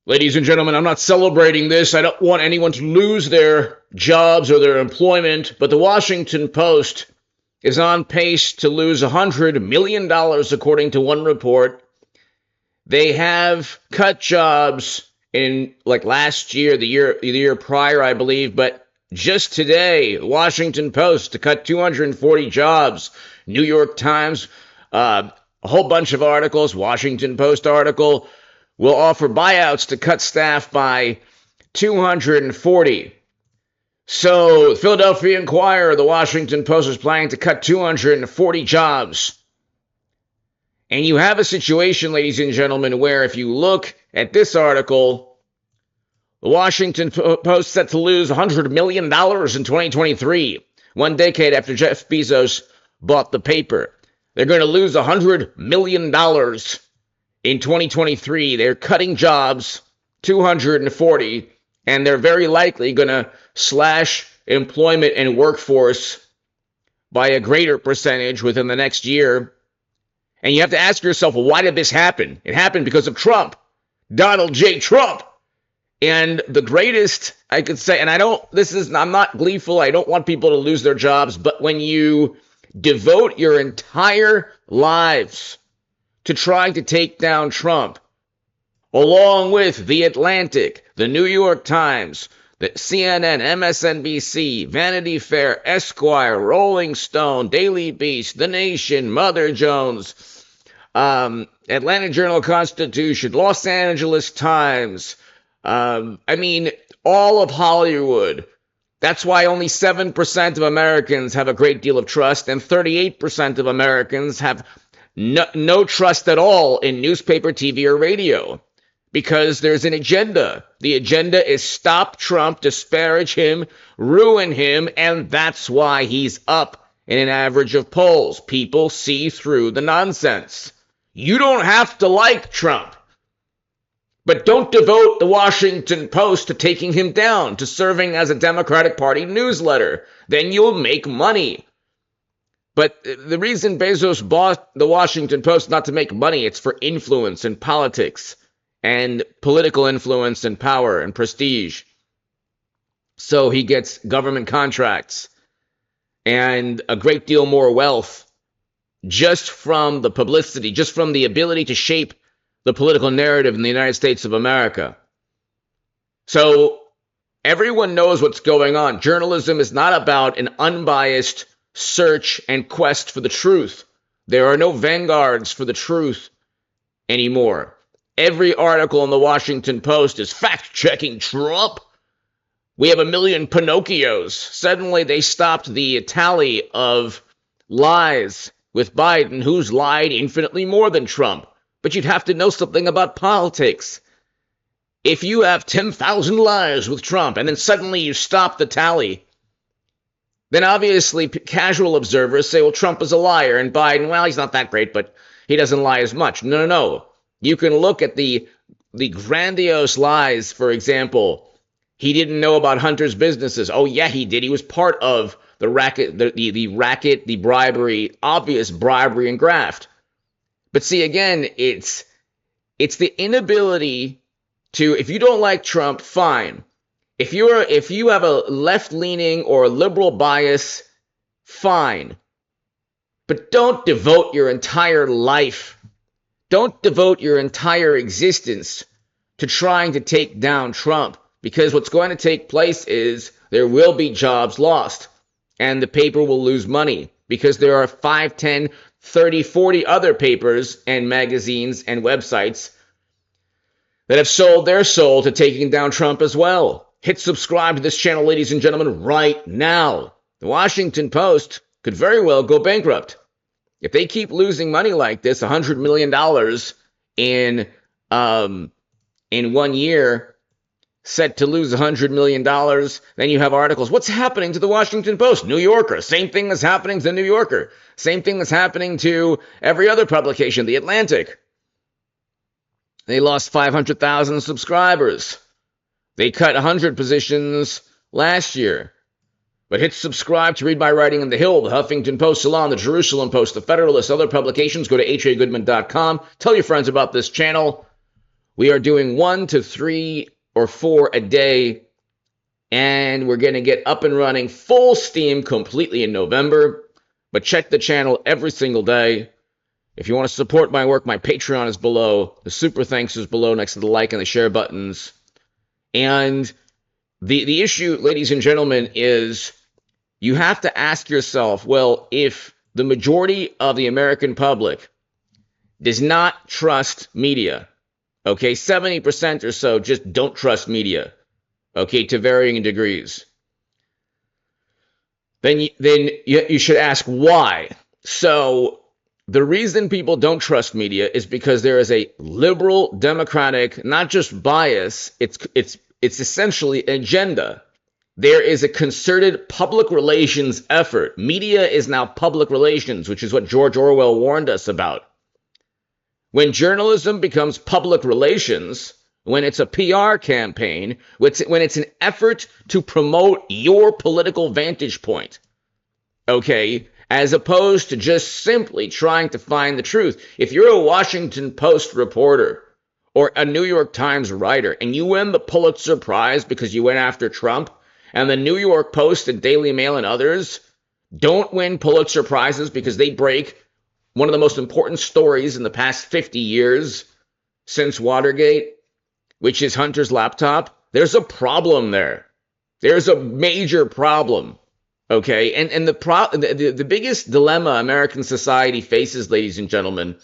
Ladies and gentlemen, I'm not celebrating this. I don't want anyone to lose their jobs or their employment, but the Washington Post is on pace to lose $100 million, according to one report. They have cut jobs in like last year, the year prior, I believe, but just today, Washington Post to cut 240 jobs. New York Times, a whole bunch of articles, Washington Post article, will offer buyouts to cut staff by 240. So, Philadelphia Inquirer, the Washington Post is planning to cut 240 jobs. And you have a situation, ladies and gentlemen, where if you look at this article, the Washington Post set to lose $100 million in 2023, 1 decade after Jeff Bezos bought the paper. They're going to lose $100 million in 2023. They're cutting jobs, 240, and they're very likely going to slash employment and workforce by a greater percentage within the next year. And you have to ask yourself, well, why did this happen? It happened because of Trump, Donald J. Trump. And the greatest, I could say, and I'm not gleeful, I don't want people to lose their jobs, but when you devote your entire lives to trying to take down Trump, along with The Atlantic, The New York Times, the CNN, MSNBC, Vanity Fair, Esquire, Rolling Stone, Daily Beast, The Nation, Mother Jones, Atlanta Journal-Constitution, Los Angeles Times, all of Hollywood. That's why only 7% of Americans have a great deal of trust, and 38% of Americans have no trust at all in newspaper, TV, or radio. Because there's an agenda. The agenda is stop Trump, disparage him, ruin him, and that's why he's up in an average of polls. People see through the nonsense. You don't have to like Trump, but don't devote the Washington Post to taking him down, to serving as a Democratic Party newsletter. Then you'll make money. But the reason Bezos bought the Washington Post, not to make money, it's for influence and politics and political influence and power and prestige. So he gets government contracts and a great deal more wealth just from the publicity, just from the ability to shape the political narrative in the United States of America. So everyone knows what's going on. Journalism is not about an unbiased search and quest for the truth. There are no vanguards for the truth anymore. Every article in the Washington Post is fact-checking Trump. We have 1 million Pinocchios. Suddenly they stopped the tally of lies with Biden, who's lied infinitely more than Trump. But you'd have to know something about politics. If you have 10,000 lies with Trump and then suddenly you stop the tally, then obviously casual observers say, well, Trump is a liar, and Biden, well, he's not that great, but he doesn't lie as much. No. You can look at the grandiose lies, for example. He didn't know about Hunter's businesses. Oh, yeah, he did. He was part of the racket, the bribery, obvious bribery and graft. But see, again, it's the inability to, if you don't like Trump, fine. If you have a left-leaning or a liberal bias, fine. But don't devote your entire life, don't devote your entire existence to trying to take down Trump, because what's going to take place is there will be jobs lost, and the paper will lose money, because there are 5, 10, 30, 40 other papers and magazines and websites that have sold their soul to taking down Trump as well. Hit subscribe to this channel, ladies and gentlemen, right now. The Washington Post could very well go bankrupt. If they keep losing money like this, $100 million in 1 year, set to lose $100 million, then you have articles. What's happening to the Washington Post? New Yorker. Same thing that's happening to the New Yorker. Same thing that's happening to every other publication, The Atlantic. They lost 500,000 subscribers. They cut 100 positions last year. But hit subscribe to read my writing in The Hill, The Huffington Post, Salon, The Jerusalem Post, The Federalist, other publications. Go to hagoodman.com. Tell your friends about this channel. We are doing 1 to 3 or 4 a day, and we're going to get up and running full steam completely in November. But check the channel every single day. If you want to support my work, my Patreon is below. The super thanks is below next to the like and the share buttons. And the issue, ladies and gentlemen, is you have to ask yourself, well, if the majority of the American public does not trust media, okay, 70% or so just don't trust media, okay, to varying degrees, then you should ask why. So the reason people don't trust media is because there is a liberal democratic, not just bias, it's essentially an agenda. There is a concerted public relations effort. Media is now public relations, which is what George Orwell warned us about. When journalism becomes public relations, when it's a PR campaign, when it's an effort to promote your political vantage point, okay, as opposed to just simply trying to find the truth. If you're a Washington Post reporter or a New York Times writer and you win the Pulitzer Prize because you went after Trump, and the New York Post and Daily Mail and others don't win Pulitzer Prizes because they break one of the most important stories in the past 50 years since Watergate, which is Hunter's laptop, there's a problem there. There's a major problem. Okay, and the biggest dilemma American society faces, ladies and gentlemen,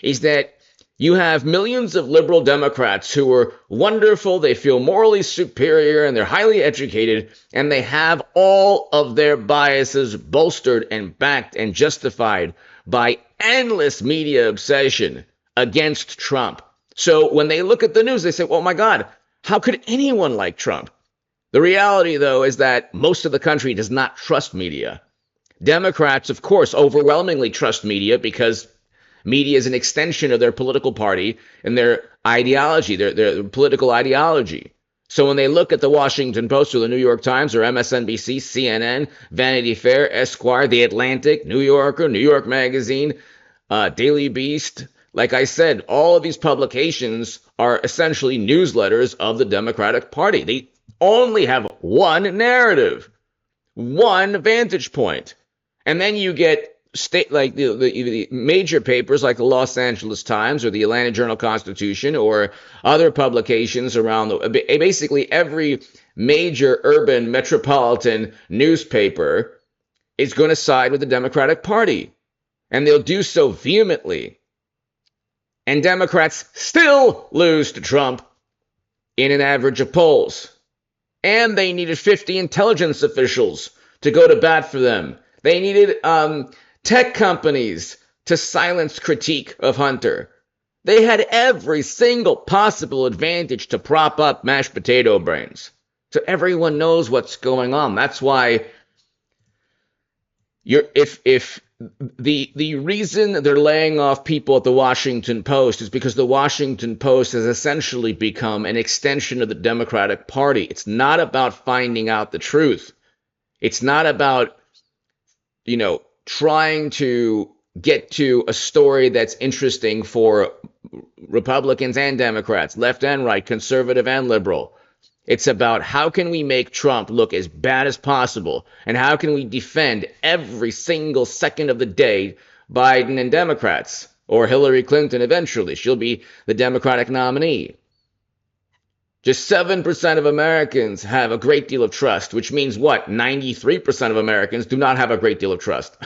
is that you have millions of liberal Democrats who are wonderful, they feel morally superior, and they're highly educated, and they have all of their biases bolstered and backed and justified by endless media obsession against Trump. So when they look at the news, they say, oh my God, how could anyone like Trump? The reality, though, is that most of the country does not trust media. Democrats, of course, overwhelmingly trust media because media is an extension of their political party and their ideology, their political ideology. So when they look at the Washington Post or the New York Times or MSNBC, CNN, Vanity Fair, Esquire, The Atlantic, New Yorker, New York Magazine, Daily Beast, like I said, all of these publications are essentially newsletters of the Democratic Party. They only have one narrative, one vantage point. And then you get like the major papers like the Los Angeles Times or the Atlanta Journal-Constitution or other publications around basically every major urban metropolitan newspaper is going to side with the Democratic Party. And they'll do so vehemently. And Democrats still lose to Trump in an average of polls. And they needed 50 intelligence officials to go to bat for them. They needed tech companies to silence critique of Hunter. They had every single possible advantage to prop up mashed potato brains. So everyone knows what's going on. That's why if the reason they're laying off people at the Washington Post is because the Washington Post has essentially become an extension of the Democratic Party. It's not about finding out the truth. It's not about, trying to get to a story that's interesting for Republicans and Democrats, left and right, conservative and liberal. It's about how can we make Trump look as bad as possible, and how can we defend every single second of the day Biden and Democrats, or Hillary Clinton eventually. She'll be the Democratic nominee. Just 7% of Americans have a great deal of trust, which means what? 93% of Americans do not have a great deal of trust.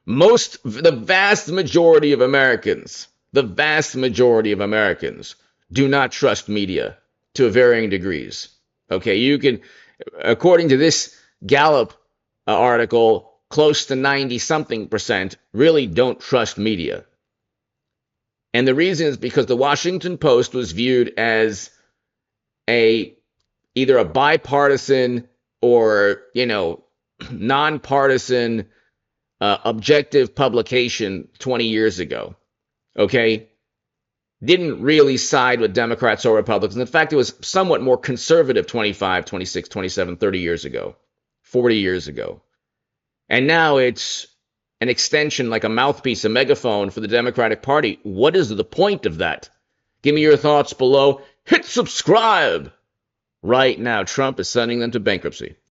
The vast majority of Americans do not trust media to varying degrees. Okay, you can, according to this Gallup article, close to 90-something% really don't trust media. And the reason is because the Washington Post was viewed as either a bipartisan or, nonpartisan objective publication 20 years ago. Okay? Didn't really side with Democrats or Republicans. In fact, it was somewhat more conservative 25, 26, 27, 30 years ago, 40 years ago. And now it's an extension, like a mouthpiece, a megaphone for the Democratic Party. What is the point of that? Give me your thoughts below. Hit subscribe right now. Trump is sending them to bankruptcy.